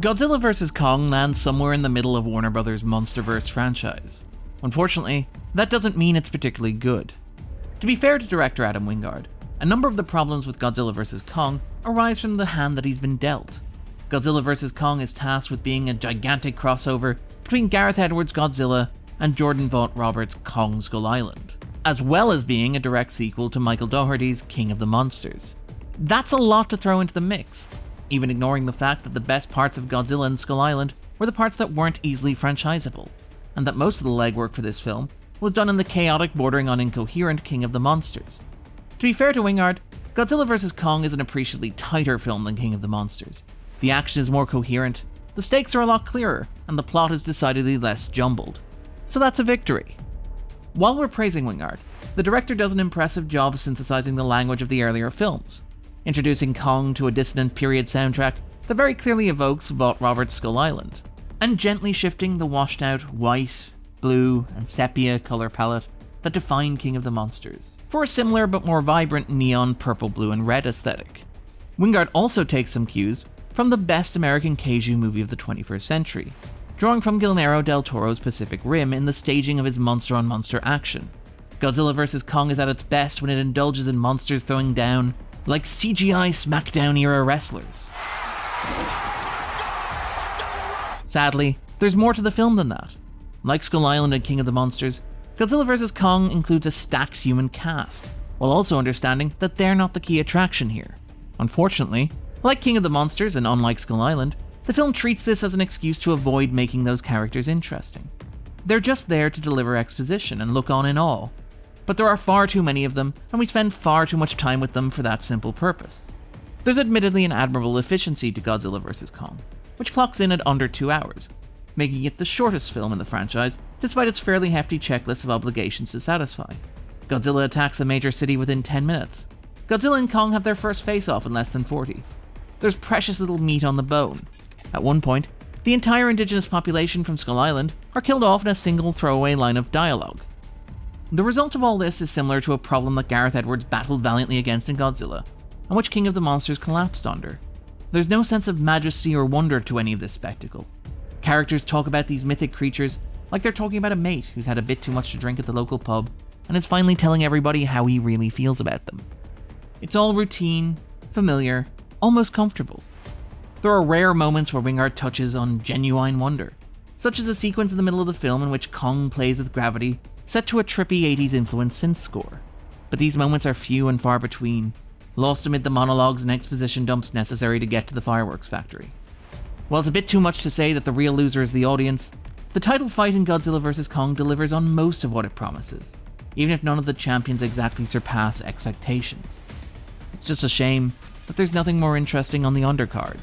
Godzilla vs. Kong lands somewhere in the middle of Warner Bros. Monsterverse franchise. Unfortunately, that doesn't mean it's particularly good. To be fair to director Adam Wingard, a number of the problems with Godzilla vs. Kong arise from the hand that he's been dealt. Godzilla vs. Kong is tasked with being a gigantic crossover between Gareth Edwards' Godzilla and Jordan Vogt-Roberts' Kong Skull Island, as well as being a direct sequel to Michael Dougherty's King of the Monsters. That's a lot to throw into the mix, even ignoring the fact that the best parts of Godzilla and Skull Island were the parts that weren't easily franchisable, and that most of the legwork for this film was done in the chaotic, bordering on incoherent King of the Monsters. To be fair to Wingard, Godzilla vs. Kong is an appreciably tighter film than King of the Monsters. The action is more coherent, the stakes are a lot clearer, and the plot is decidedly less jumbled. So that's a victory. While we're praising Wingard, the director does an impressive job synthesizing the language of the earlier films, introducing Kong to a dissonant period soundtrack that very clearly evokes Vogt-Roberts' Skull Island, and gently shifting the washed-out white, blue, and sepia color palette that define King of the Monsters for a similar but more vibrant neon purple, blue, and red aesthetic. Wingard also takes some cues from the best American kaiju movie of the 21st century, drawing from Guillermo del Toro's Pacific Rim in the staging of his monster-on-monster action. Godzilla vs. Kong is at its best when it indulges in monsters throwing down like CGI SmackDown-era wrestlers. Sadly, there's more to the film than that. Like Skull Island and King of the Monsters, Godzilla vs. Kong includes a stacked human cast, while also understanding that they're not the key attraction here. Unfortunately, like King of the Monsters and unlike Skull Island, the film treats this as an excuse to avoid making those characters interesting. They're just there to deliver exposition and look on in awe, but there are far too many of them, and we spend far too much time with them for that simple purpose. There's admittedly an admirable efficiency to Godzilla vs. Kong, which clocks in at under 2 hours, making it the shortest film in the franchise despite its fairly hefty checklist of obligations to satisfy. Godzilla attacks a major city within 10 minutes. Godzilla and Kong have their first face-off in less than 40. There's precious little meat on the bone. At one point, the entire indigenous population from Skull Island are killed off in a single throwaway line of dialogue. The result of all this is similar to a problem that Gareth Edwards battled valiantly against in Godzilla, and which King of the Monsters collapsed under. There's no sense of majesty or wonder to any of this spectacle. Characters talk about these mythic creatures like they're talking about a mate who's had a bit too much to drink at the local pub and is finally telling everybody how he really feels about them. It's all routine, familiar, almost comfortable. There are rare moments where Wingard touches on genuine wonder, such as a sequence in the middle of the film in which Kong plays with gravity, set to a trippy 80s influenced synth score. But these moments are few and far between, lost amid the monologues and exposition dumps necessary to get to the fireworks factory. While it's a bit too much to say that the real loser is the audience, the title fight in Godzilla vs. Kong delivers on most of what it promises, even if none of the champions exactly surpass expectations. It's just a shame that there's nothing more interesting on the undercard.